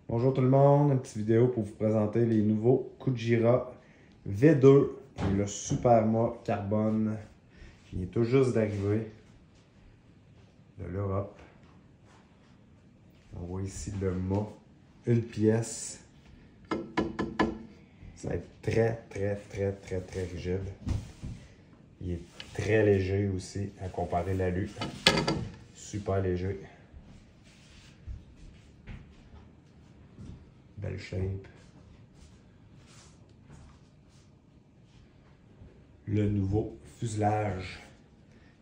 Bonjour tout le monde, une petite vidéo pour vous présenter les nouveaux Kujira V2 et le Superma Carbone qui est tout juste d'arriver de l'Europe. On voit ici le mât, une pièce. Ça va être très rigide. Il est très léger aussi à comparer l'alu. Super léger. Belle shape. Le nouveau fuselage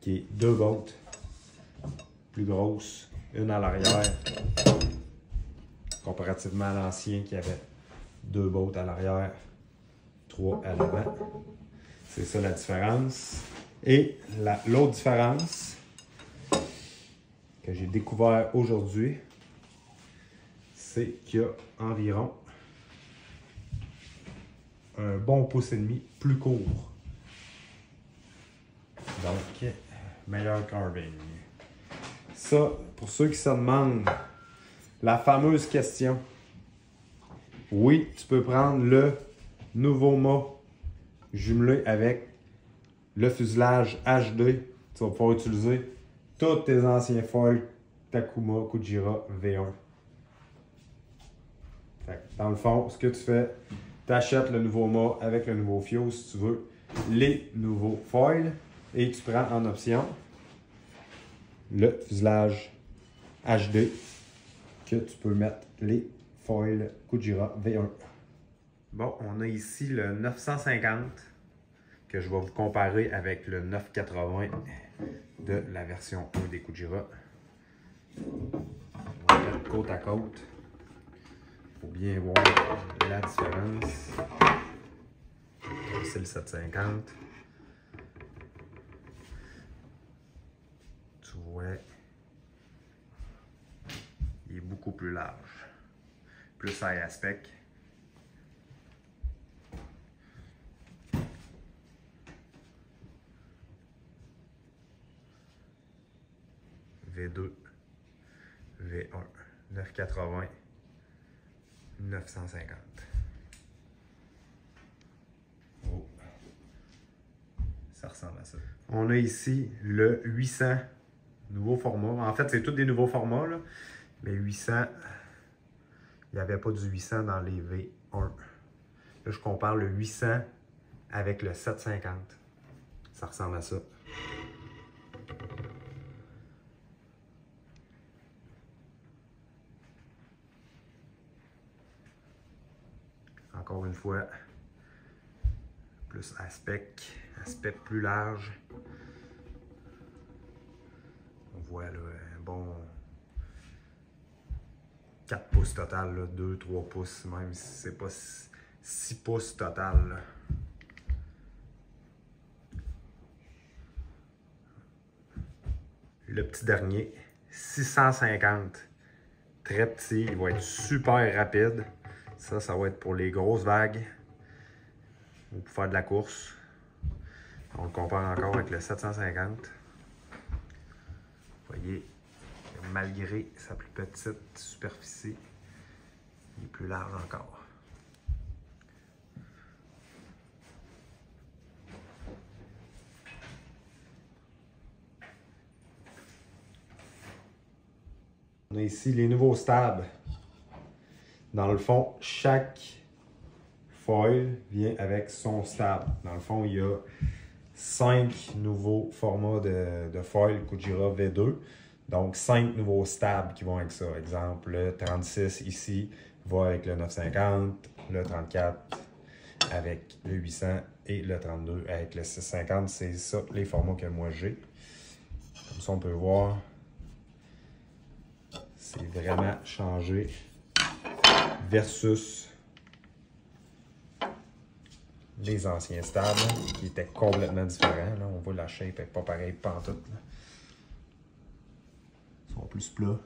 qui est 2 bottes plus grosses, une à l'arrière comparativement à l'ancien qui avait 2 bottes à l'arrière, 3 à l'avant. C'est ça la différence. Et l'autre différence que j'ai découvert aujourd'hui, c'est qu'il y a environ un bon pouce et demi plus court. Donc, meilleur carving. Ça, pour ceux qui se demandent, la fameuse question. Oui, tu peux prendre le nouveau mât jumelé avec le fuselage HD. Tu vas pouvoir utiliser tous tes anciens foils Takuma Kujira V1. Dans le fond, ce que tu fais, tu achètes le nouveau mât avec le nouveau fio si tu veux, les nouveaux foils, et tu prends en option le fuselage HD que tu peux mettre les foils Kujira V1. Bon, on a ici le 950 que je vais vous comparer avec le 980 de la version 1 des Kujira. On va mettre côte à côte pour bien voir la différence. C'est le 750. Tu vois, il est beaucoup plus large, plus high aspect. V2, V1, 980, 950. Oh. Ça ressemble à ça. On a ici le 800, nouveau format. En fait, c'est tous des nouveaux formats, là. Mais 800, il n'y avait pas du 800 dans les V1. Là, je compare le 800 avec le 750. Ça ressemble à ça. Encore une fois, plus aspect plus large. On voit là, un bon 4 pouces total, là, 2-3 pouces, même si c'est pas 6 pouces total. Là. Le petit dernier, 650. Très petit, il va être super rapide. Ça va être pour les grosses vagues ou pour faire de la course. On le compare encore avec le 750. Vous voyez, malgré sa plus petite superficie, il est plus large encore. On a ici les nouveaux stabs. Dans le fond, chaque foil vient avec son stab. Dans le fond, il y a 5 nouveaux formats de foil Kujira V2. Donc, 5 nouveaux stabs qui vont avec ça. Exemple, le 36 ici va avec le 950, le 34 avec le 800 et le 32 avec le 650. C'est ça les formats que moi j'ai. Comme ça, on peut voir. C'est vraiment changé versus les anciens stabs qui étaient complètement différents. Là, on voit la shape n'est pas pareille pantoute. Là. Ils sont plus plats.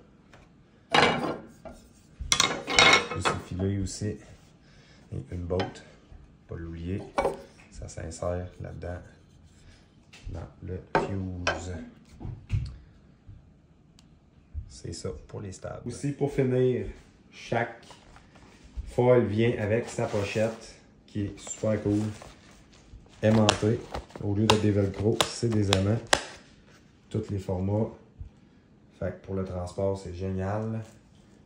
Plus effilés aussi. Et une botte, pas l'oublier. Ça s'insère là-dedans dans le fuse. C'est ça pour les stabs. Aussi pour finir, chaque foil vient avec sa pochette qui est super cool. Aimantée. Au lieu d'être des velcro, c'est des aimants. Tous les formats. Fait que pour le transport, c'est génial.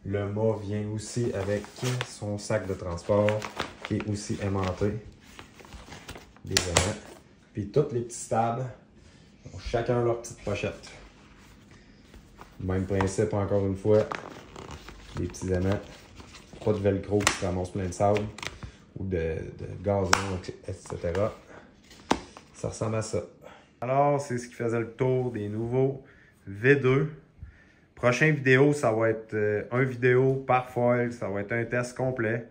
Le mât vient aussi avec son sac de transport qui est aussi aimanté. Des aimants. Puis tous les petits stabs ont chacun leur petite pochette. Même principe encore une fois. Les petits aimants. Pas de velcro qui se ramasse plein de sable ou de gazon, etc. Ça ressemble à ça. Alors, c'est ce qui faisait le tour des nouveaux V2. Prochaine vidéo, ça va être un vidéo par foil. Ça va être un test complet.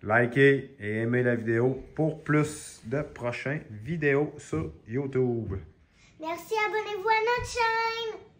Likez et aimez la vidéo pour plus de prochaines vidéos sur YouTube. Merci, abonnez-vous à notre chaîne.